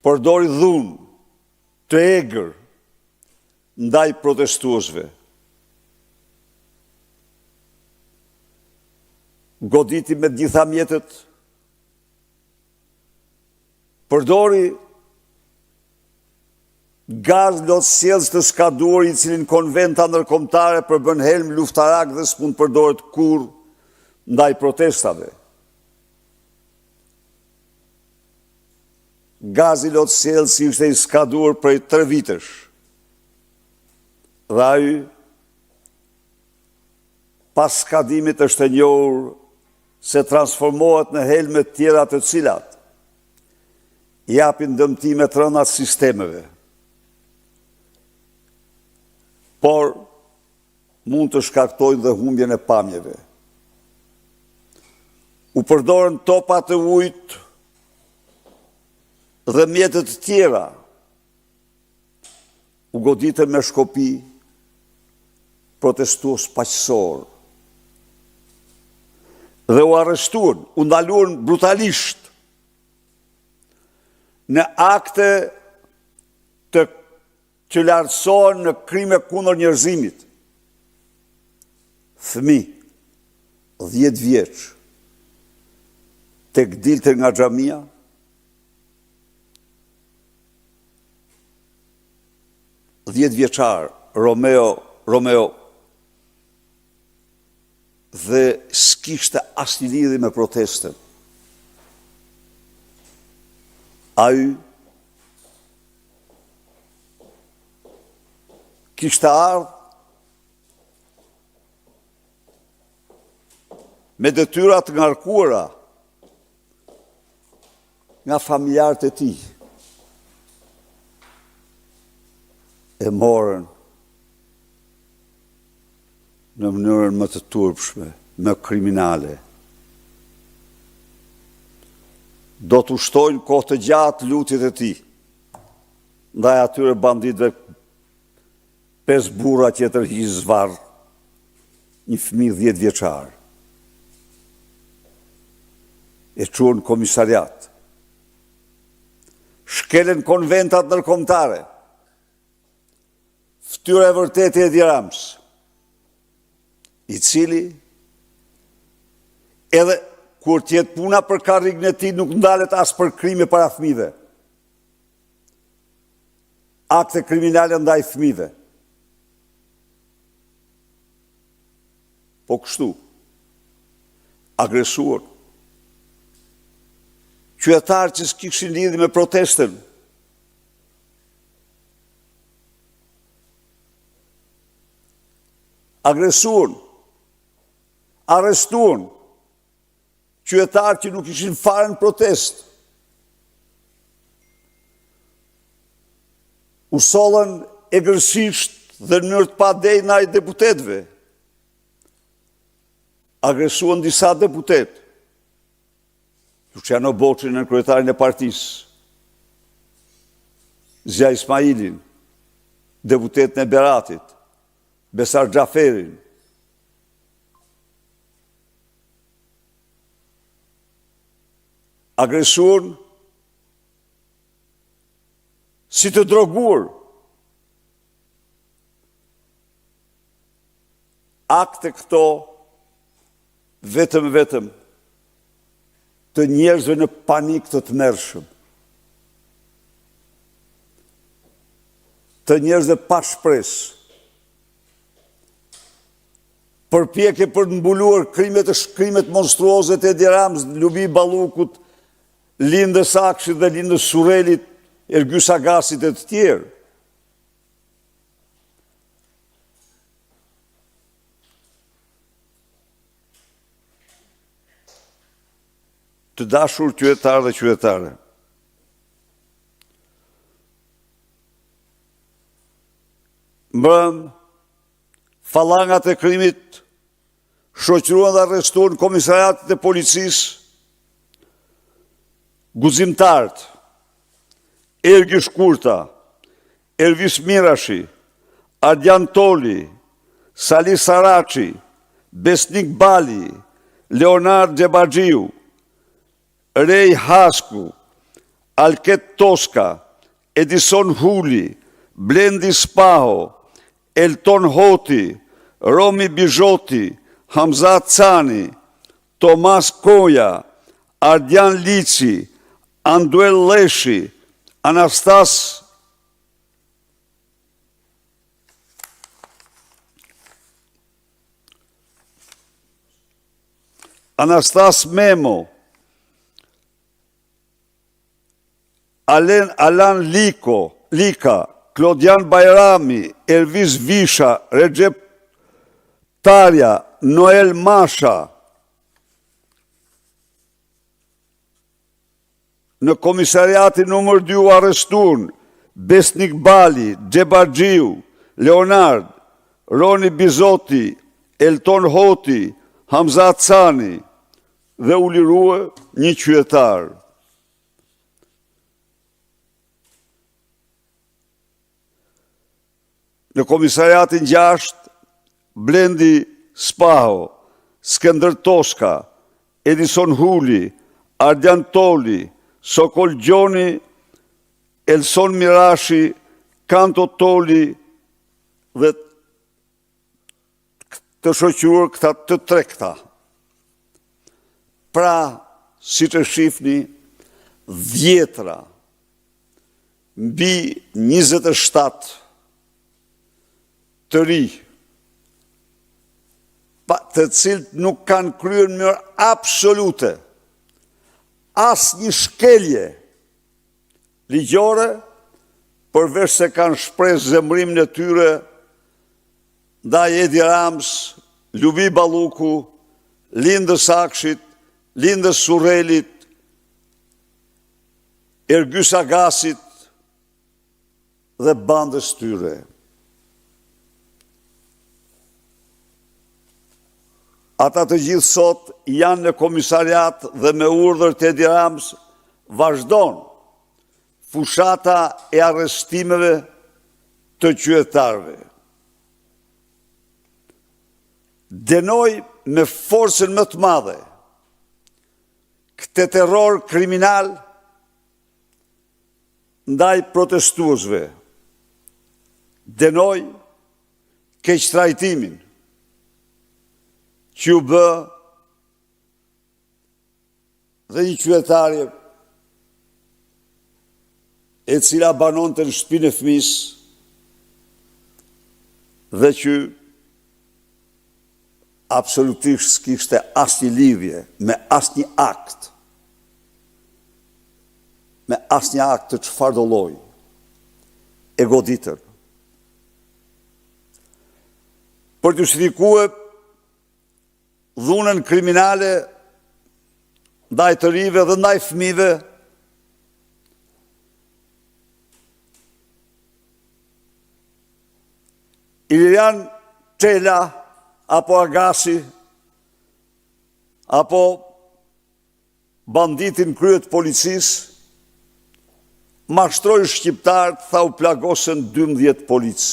përdori dhunë të egër ndaj protestuesve. Goditi me gjitha mjetet, përdori gaz lotësjelës të skaduar i cilin konventa ndërkombëtare përbën helm luftarak dhe s'mund përdoret kur ndaj protestave. Gazi lotësjelës ishte i skaduar prej 3 vitesh. Dhe ai pas skadimit është e njohur se transformohet në helme tjera të cilat japin dëmtime të rënda sistemeve. Por mund të shkaktojnë dhe humbjen e pamjeve. U përdorën topa të ujit dhe mjetet tjera. U goditën me shkopi protestues paqësor. Dhe u arrestuan, u ndaluan brutalisht në akte që lartësohen në krime kundër njerëzimit. Fëmijë 10 vjeç tek dilte nga xhamia, vjeçar Romeo dhe s'kishte asnjë lidhje me protestën. Ai kishte ardhur me detyra të ngarkuara nga familjarët e tij. E morën në mënyrën më të turpshme, më kriminale. Do të ushtojnë kohë të gjatë lutjet e tij ndaj atyre banditëve, 5 burra që tërhiq zvarr një fëmijë 10 vjeçar. E çuan në komisariat. Shkelen konventat ndërkombëtare. Ftyra e vërtetë e Edi Rams, i cili edhe kur tjetë puna për karrigën e tij nuk ndalet as për krime para fëmijëve. Akte kriminale ndaj fëmijëve. Po kështu, agresuar, qytetarë që s'kishin lidhje me protestën, agresuan, arrestuan, qytetarë që nuk ishin fare në protest, u sollën egërsisht dhe në mënyrë të padejnë ndaj deputetëve, agresuan disa deputet, Luciano Boçin në kryetarin e partisë, Zia Ismailin, deputetin e Beratit, Besar Xhaferin. Agresuan si të droguar. Akte këto vetëm të njerëzve në panik të tmerrshëm. Të njerëzve pa shpresë. Përpjekje për të mbuluar krimet monstruoze të Edi Rams, Lubi Ballukut, Lindës Akshit dhe Lindës Surrelit, Ergjys Agasit e të tjerë. Të dashur qytetarë dhe qytetare, mbrëm, fallangat e krimit shoqëruan dhe arrestuan komisariatet e policisë, guzimtarët, Ergi Shkurta, Elvis Mirashi, Ardian Toli, Sali Saraçi, Besnik Bali, Leonard Xhebaxhiu, Rej Hasku, Alket Toska, Edison Huli, Blendi Spaho, Elton Hoti, Romi Bizhoti, Hamzat Cani, Tomas Koja, Ardian Lici, Anduel Leshi, Anastas Memo, Alan Lika, Klodian Bajrami, Elvis Visha, Recep Tarja, Noel Masha. Në komisariatin numër 2 u arrestuan Besnik Bali, Xhebarxhiu, Leonard, Roni Bizoti, Elton Hoti, Hamzat Cani dhe u lirua një qytetar. Në komisariatin 6, Blendi Spaho, Skënder Toska, Edison Huli, Ardian Toli, Sokol Gjoni, Elson Mirashi, Kanto Toli dhe të shoqëruar këta të trekta. Pra, si të shifni, dhjetra, mbi 27 të ri, të cilët nuk kanë kryer në mënyrë absolute as një shkelje ligjore, përveç se kanë shpresë zemrimin e tyre ndaj Edi Rams, Lubi Balluku, lindës Akshit, lindës Surrelit, Ergys Agasit dhe bandës tyre. Ata të gjithë sot janë në komisariat dhe me urdhër të Edi Rams vazhdon fushata e arrestimeve të qytetarëve. Denoj me forcën më të madhe këtë terror kriminal ndaj protestuesve. Denoj keqtrajtimin që u bë dhe një qytetare e cila banonte në shtëpinë e fëmisë dhe që absolutisht s'kishte asnjë lidhje me asnjë akt, të çfarëdo lloji, e goditër. Për të justifikuar dhunën kriminale ndaj të rive dhe ndaj fëmijëve, Ilirian Çela apo Agasi, apo banditin kryet policisë, mashtroi shqiptarët, tha u plagosën 12 policë.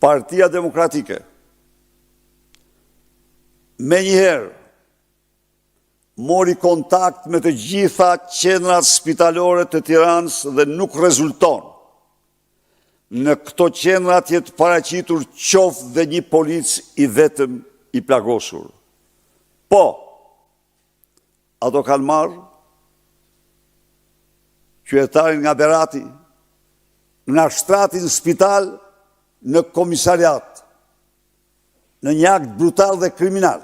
Partia Demokratike, me njëherë, mori kontakt me të gjitha qendrat spitalore të Tiranës dhe nuk rezulton. Në këto qendrat jetë paraqitur qoftë dhe një polic i vetëm i plagosur. Po, ato kanë marrë qytetarin nga Berati, nga shtratin spital në komisariat, në një akt brutal dhe kriminal.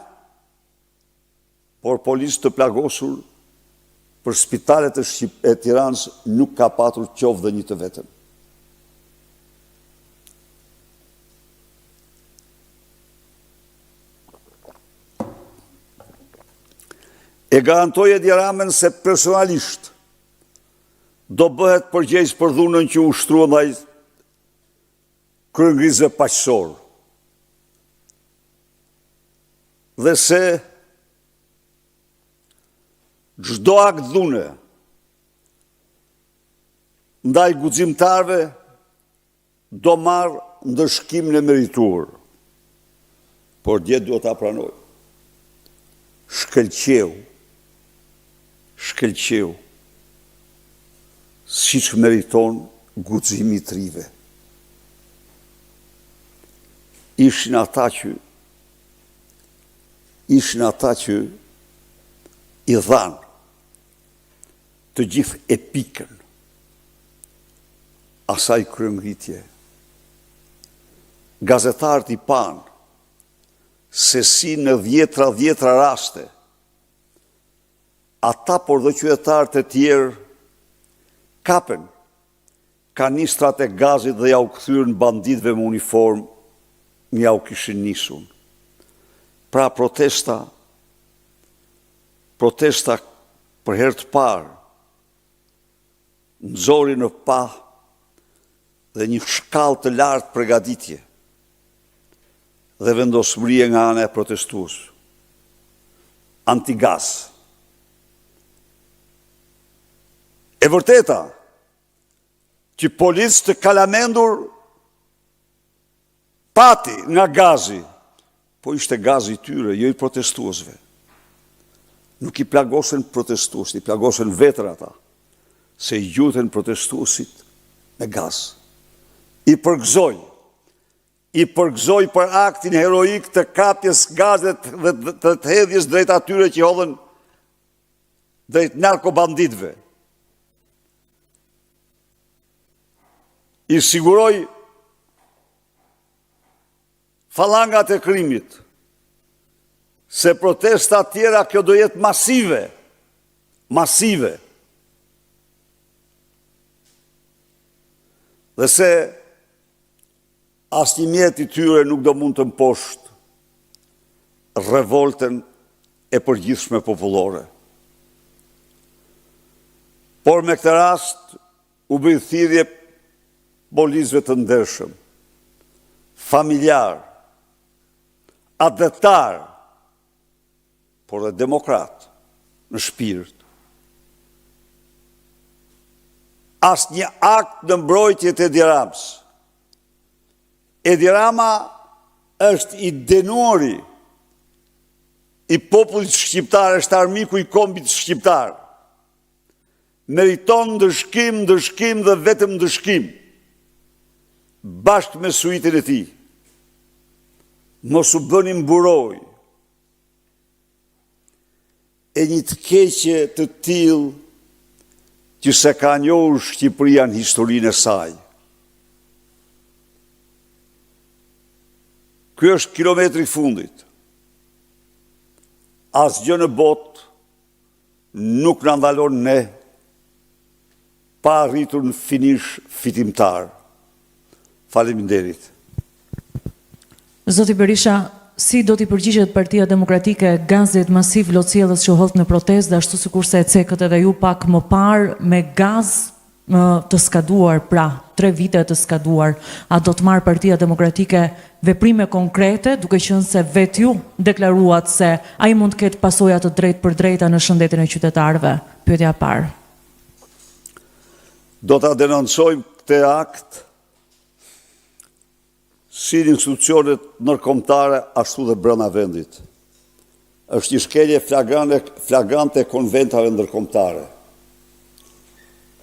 Por policë të plagosur për spitalet e Tiranës nuk ka patur qoftë dhe një të vetëm. E garantoj Edi Ramën se personalisht do bëhet përgjegjës për dhunën që ushtrua ndaj kryengrizëve paqësor. Dhe se çdo akt dhune ndaj guximtarëve do marrë ndëshkimin e merituar. Por dje duhet ta pranoj. Shkëlqeu siç meriton guximi i trive. Ishin ata që i dhanë të gjithë epikën asaj kryengritje. Gazetarët i panë se si në dhjetra raste ata por dhe qytetarët e tjerë kapen kanistrat e gazit dhe ja u kthyrën banditëve me uniformë, ja u kishin nisun. Pra protesta për herë të parë nxori në pa dhe një shkallë të lartë përgatitje dhe vendosmërie nga ana e protestues. Antigaz. E vërteta që policë të kalamendur pati nga gazi, po ishte gazi i tyre, jo i protestuesve. Nuk i plagosen protestuesit, i plagosen vetër ata, se i gjuten protestuesit me gaz. I përgëzoj për aktin heroik të kapjes gazet dhe të hedhjes drejt atyre që hodhen drejt narkobanditëve. I siguroj falangat e krimit se protesta tjera kjo do jetë masive. Dhe se asnjë mjet i tyre nuk do mund të mposhtë revoltën e përgjithshme popullore. Por me këtë rast u bëj thirrje policëve të ndershëm, familjar, adetar, por dhe demokrat në shpirt. Asnjë akt në mbrojtje të Edi Ramës. Edi Rama është i denuari i popullit shqiptar, është armiku i kombit shqiptar. Meriton ndëshkim dhe vetëm ndëshkim, bashkë me suitin e tij. Mos u bëni mburoj e një të keqe të tillë që se ka njohur Shqipëria në historinë e saj. Ky është kilometri i fundit. Asgjë në botë nuk na ndalon ne pa arritur në finish fitimtar. Faleminderit. Zoti Berisha, si do t'i përgjigjet Partia Demokratike gazit masiv lotësjellës që hodh në protestë, ashtu sikurse e cekët edhe ju pak më parë me gaz të skaduar, pra 3 vite të skaduar, a do të marrë Partia Demokratike veprime konkrete, duke qenë se vetë ju deklaruat se ai mund të ketë pasoja të drejtë për drejta në shëndetin e qytetarëve? Pyetja e parë. Do ta denoncojmë këtë akt si institucionet ndërkombëtare ashtu dhe brenda vendit. Është një shkelje flagrante e konventave ndërkombëtare.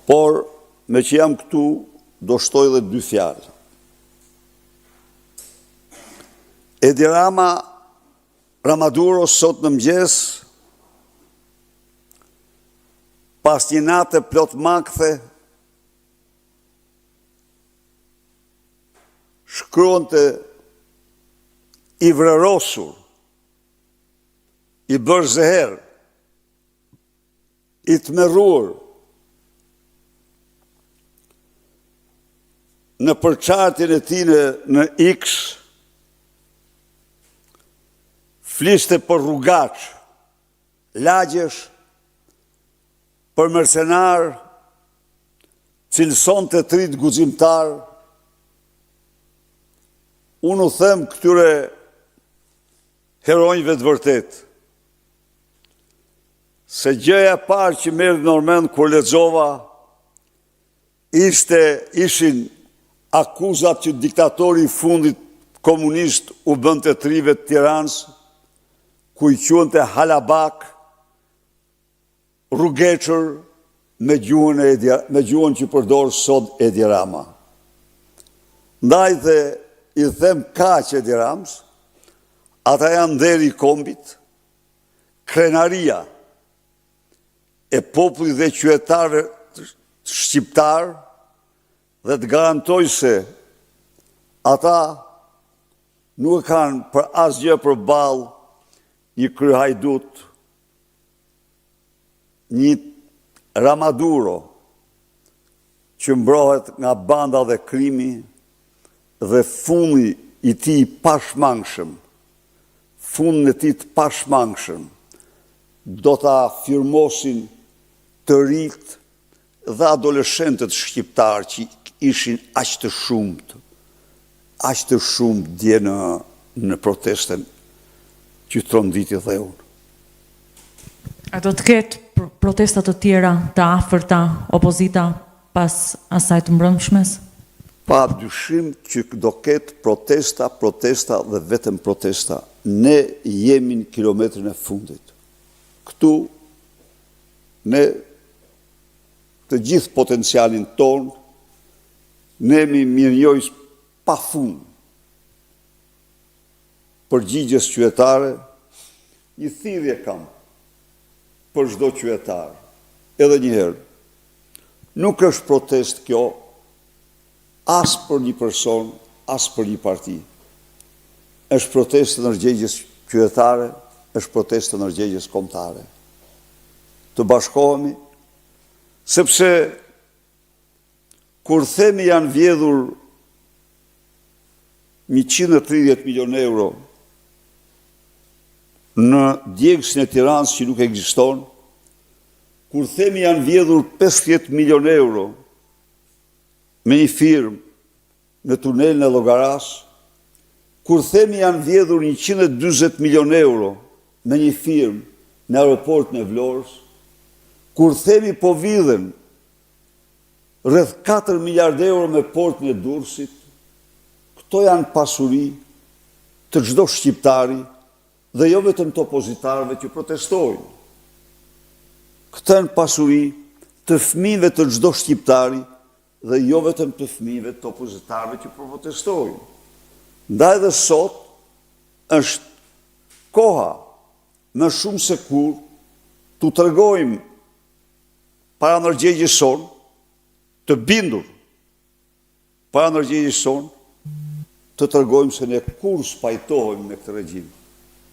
Por, me që jam këtu, do shtoj dhe 2 fjalë. Edi Rama Ramaduro sot në mëngjes, pas një nate plot makthe, shkruante i vrerosur, i bërë zeher, i tmerruar, në përçartjen e tij në X, fliste për rrugaç, lagjesh, për mercenar, cilësonte trit guximtar. Unë u them këtyre heronjve të vërtet, se gjëja e parë që merr në mend kur lexova ishin akuzat që diktatori i fundit komunist u bënte trive të Tiranës, ku i quante halabak, rrugeçër, me gjuhën që përdor sot Edi Rama. Ndaj dhe i them kaq Edi Ramës, ata janë deri i kombit, krenaria e popullit dhe qytetarëve shqiptar, dhe të garantoj se ata nuk kanë për asgjë përballë një kryehajdut, një Ramaduro që mbrohet nga banda dhe krimi dhe fundi i tij pashmangshëm, fundin e tij të pashmangshëm do ta firmosin të rit dhe adoleshentët shqiptarë që ishin aq të shumët dje në protestën që tronditi dhe unë. A do të ketë protestat të tjera të afërta, opozita pas asaj të mbrëmshmes? Pa dyshim që do ketë protesta dhe vetëm protesta. Ne jemi në kilometrin e fundit. Këtu ne të gjithë potencialin tonë, ne mi mirënjohës pa fund përgjigjes qytetare, një thirrje kam për çdo qytetar. Edhe një herë, nuk është protest kjo as për një person, as për një parti. Është protestë ndërgjegjes qytetare, është protestë ndërgjegjes kombëtare. Të bashkohemi, sepse kur themi janë vjedhur 130 milion euro në djegësin e Tiranës që nuk ekziston, kur themi janë vjedhur 50 milion euro me një firmë në tunelin e Llogaras, kur themi janë vjedhur 140 milion euro me një firmë në aeroportin e Vlorës, kur themi po vidhen rreth 4 miliard euro me portin e Durrësit, këto janë pasuri të çdo shqiptari dhe jo vetëm të opozitarëve që protestojnë. Këto janë pasuri të fëmijëve të çdo shqiptari dhe jo vetëm të fëmijëve të opozitarëve që protestojnë. Ndaj dhe sot është koha më shumë se kur t'u tregojmë para ndërgjegjes sonë, të bindur para ndërgjegjes sonë, të tregojmë se ne kur spajtohemi me këtë regjim,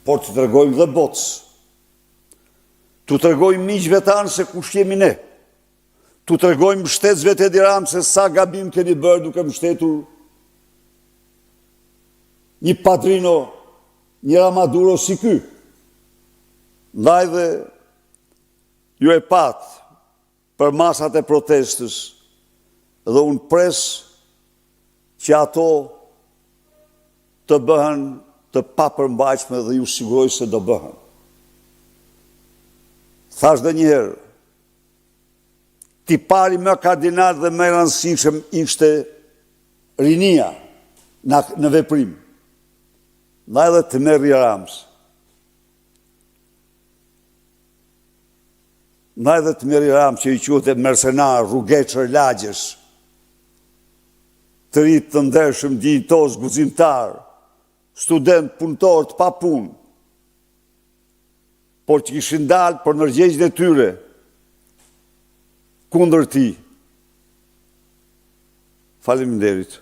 por të tregojmë dhe botës, të tregojmë miqve tanë se kush jemi ne, të tregojmë mbështetësve të Edi Ramës se sa gabim keni bërë duke mbështetur një padrino, një Ramaduro si ky. Ndaj dhe ju e patë për masat e protestës dhe unë pres që ato të bëhen të papërmbajtshme dhe ju siguroj se do bëhen. Thash dhe njëherë, tipari më kardinal dhe më rëndësishëm ishte rinia në veprim. Ndaj dhe të merri Ramës. Ndaj dhe të merri Ramës që i quhet mercenar, rrugeçër, lagjesh, të rit të ndershëm, dinjitos, guximtar, student, punëtor, të pa punë, por që kishin dalë për ndërgjegjen e tyre kundër tij. Faleminderit.